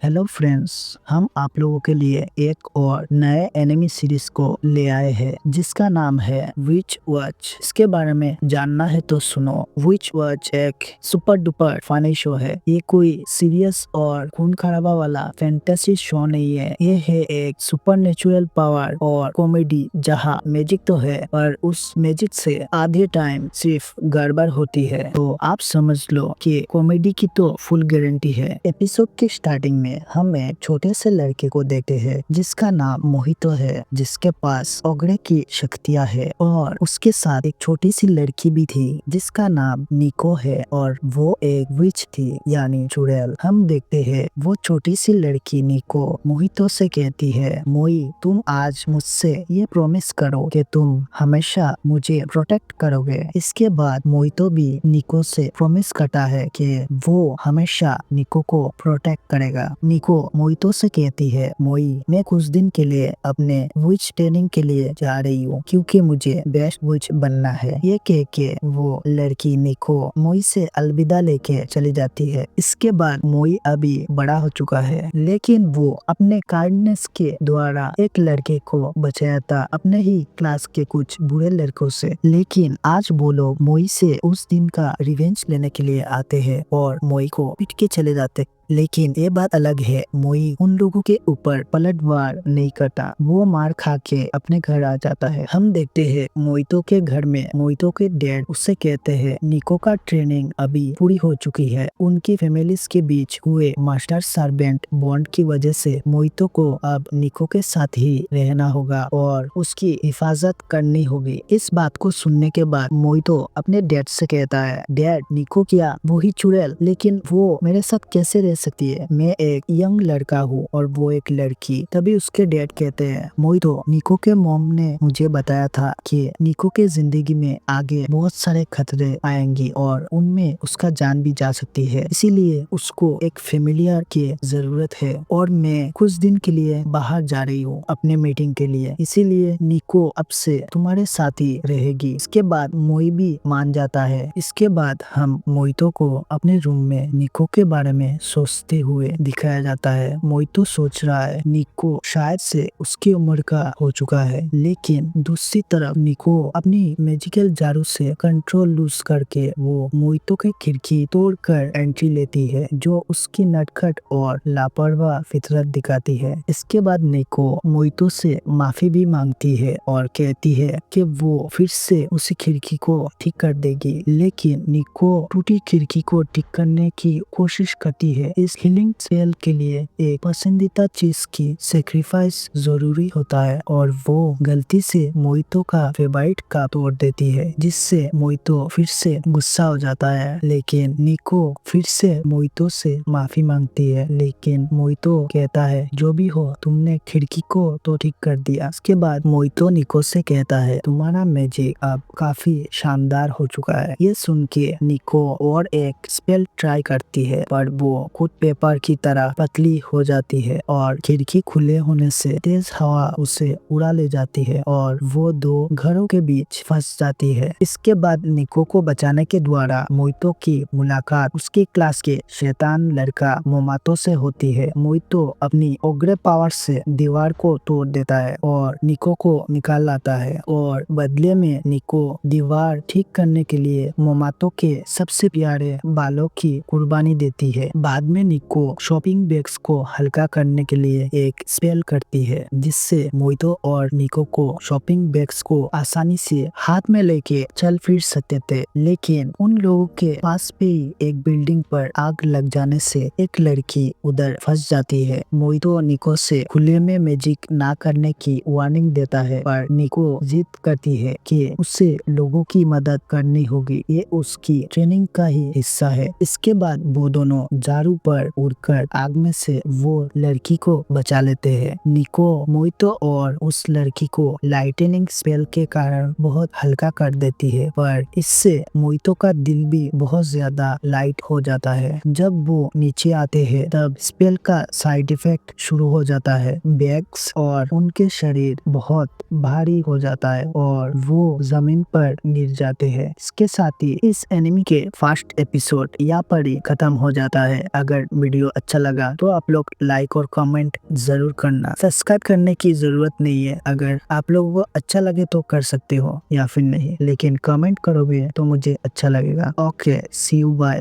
Hello friends, हम आप लोगों के लिए एक और नए एनिमी सीरीज को ले आए हैं जिसका नाम है विच वॉच। इसके बारे में जानना है तो सुनो। विच वॉच एक सुपर डुपर फनी शो है। ये कोई सीरियस और खून खराबा वाला फैंटेसी शो नहीं है। ये है एक सुपर नेचुरल पावर और कॉमेडी जहाँ मैजिक तो है पर उस मैजिक से आधे टाइम सिर्फ गड़बड़ होती है। तो आप समझ लो कि कॉमेडी की तो फुल गारंटी है। एपिसोड के स्टार्टिंग में हम एक छोटे से लड़के को देखते हैं जिसका नाम मोहितो है, जिसके पास ओगरे की शक्तियां है और उसके साथ एक छोटी सी लड़की भी थी जिसका नाम निको है और वो एक विच थी यानी चुड़ैल। हम देखते हैं वो छोटी सी लड़की निको मोहितो से कहती है, मोई तुम आज मुझसे ये प्रॉमिस करो कि तुम हमेशा मुझे प्रोटेक्ट करोगे। इसके बाद मोहितो भी निको से प्रॉमिस करता है कि वो हमेशा निको को प्रोटेक्ट करेगा। निको मोहितो से कहती है, मोई मैं कुछ दिन के लिए अपने विच ट्रेनिंग के लिए जा रही हूँ क्योंकि मुझे बेस्ट विच बनना है। ये कह के वो लड़की निको मोई से अलविदा लेके चली जाती है। इसके बाद मोई अभी बड़ा हो चुका है लेकिन वो अपने काइंडनेस के द्वारा एक लड़के को बचाया था अपने ही क्लास के कुछ बुरे लड़कों से। लेकिन आज वो लोग मोई से उस दिन का रिवेंज लेने के लिए आते हैं और मोई को पीट के चले जाते। लेकिन ये बात अलग है, मोई उन लोगों के ऊपर पलटवार नहीं करता, वो मार खा के अपने घर आ जाता है। हम देखते हैं मोहितो के घर में मोहितो के डैड उससे कहते हैं निको का ट्रेनिंग अभी पूरी हो चुकी है। उनकी फैमिलीज के बीच हुए मास्टर सर्वेंट बॉन्ड की वजह से मोहितो को अब निको के साथ ही रहना होगा और उसकी हिफाजत करनी होगी। इस बात को सुनने के बाद मोहितो अपने डैड से कहता है, डैड निको क्या वो ही चुड़ैल, लेकिन वो मेरे साथ कैसे रह सकती है? मैं एक यंग लड़का हूँ और वो एक लड़की। तभी उसके डैड कहते हैं, मोहितो निको के मॉम ने मुझे बताया था कि निको के जिंदगी में आगे बहुत सारे खतरे आएंगी और उनमें उसका जान भी जा सकती है, इसीलिए उसको एक फेमिलियर की जरूरत है और मैं कुछ दिन के लिए बाहर जा रही हूँ अपने मीटिंग के लिए, इसीलिए निको अब से तुम्हारे साथ ही रहेगी। इसके बाद मोई भी मान जाता है। इसके बाद हम मोहितो को अपने रूम में निको के बारे में सोचते हुए दिखाया जाता है। मोहितो सोच रहा है निको शायद से उसकी उम्र का हो चुका है, लेकिन दूसरी तरफ निको अपनी मैजिकल जादू से कंट्रोल लूज करके वो मोहितो की खिड़की तोड़कर एंट्री लेती है, जो उसकी नटखट और लापरवाह फितरत दिखाती है। इसके बाद निको मोहितो से माफी भी मांगती है और कहती है कि वो फिर से उसी खिड़की को ठीक कर देगी, लेकिन निको टूटी खिड़की को ठीक करने की कोशिश करती है। इस हीलिंग स्पेल के लिए एक पसंदीदा चीज की सेक्रीफाइस जरूरी होता है और वो गलती से मोहितो का फेवरेट का तोड़ देती है, जिससे मोहितो फिर से गुस्सा हो जाता है। लेकिन निको फिर से मोहितो से माफी मांगती है, लेकिन मोहितो कहता है जो भी हो तुमने खिड़की को तो ठीक कर दिया। इसके बाद मोहितो निको से कहता है तुम्हारा मैजिक अब काफी शानदार हो चुका है। ये सुन के निको और एक स्पेल ट्राई करती है पर वो खुद पेपर की तरह पतली हो जाती है और खिड़की खुले होने से तेज हवा उसे उड़ा ले जाती है और वो दो घरों के बीच फंस जाती है। इसके बाद निको को बचाने के द्वारा मोहितो की मुलाकात उसकी क्लास के शैतान लड़का मोमातो से होती है। मोहितो अपनी ओग्रे पावर से दीवार को तोड़ देता है और निको को निकाल लाता है और बदले में निको दीवार ठीक करने के लिए मोमातो के सबसे प्यारे बालों की कुर्बानी देती है। बाद में निको शॉपिंग बैग्स को हल्का करने के लिए एक स्पेल करती है, जिससे मोहितो और निको को शॉपिंग बैग्स को आसानी से हाथ में लेके चल फिर सकते थे। लेकिन उन लोगों के पास भी एक बिल्डिंग पर आग लग जाने से एक लड़की उधर फंस जाती है। मोहितो निको से खुले में मैजिक ना करने की वार्निंग देता है पर निको जिद करती है कि उसे लोगों की मदद करनी होगी, ये उसकी ट्रेनिंग का ही हिस्सा है। इसके बाद वो दोनों जारू पर उड़कर आग में से वो लड़की को बचा लेते हैं। निको मोहितो और उस लड़की को लाइटनिंग स्पेल के कारण बहुत हल्का कर देती है, पर इससे मोहितो का दिल भी बहुत ज्यादा लाइट हो जाता है। जब वो नीचे आते हैं तब स्पेल का साइड इफेक्ट शुरू हो जाता है। बैग्स और उनके शरीर बहुत भारी हो जाता है और वो जमीन पर गिर जाते हैं। इसके साथ ही इस एनिमी के फर्स्ट एपिसोड यहाँ पर ही खत्म हो जाता है। अगर अगर वीडियो अच्छा लगा तो आप लोग लाइक और कमेंट जरूर करना। सब्सक्राइब करने की जरूरत नहीं है, अगर आप लोगों को अच्छा लगे तो कर सकते हो या फिर नहीं, लेकिन कमेंट करोगे तो मुझे अच्छा लगेगा। Okay, see you, bye.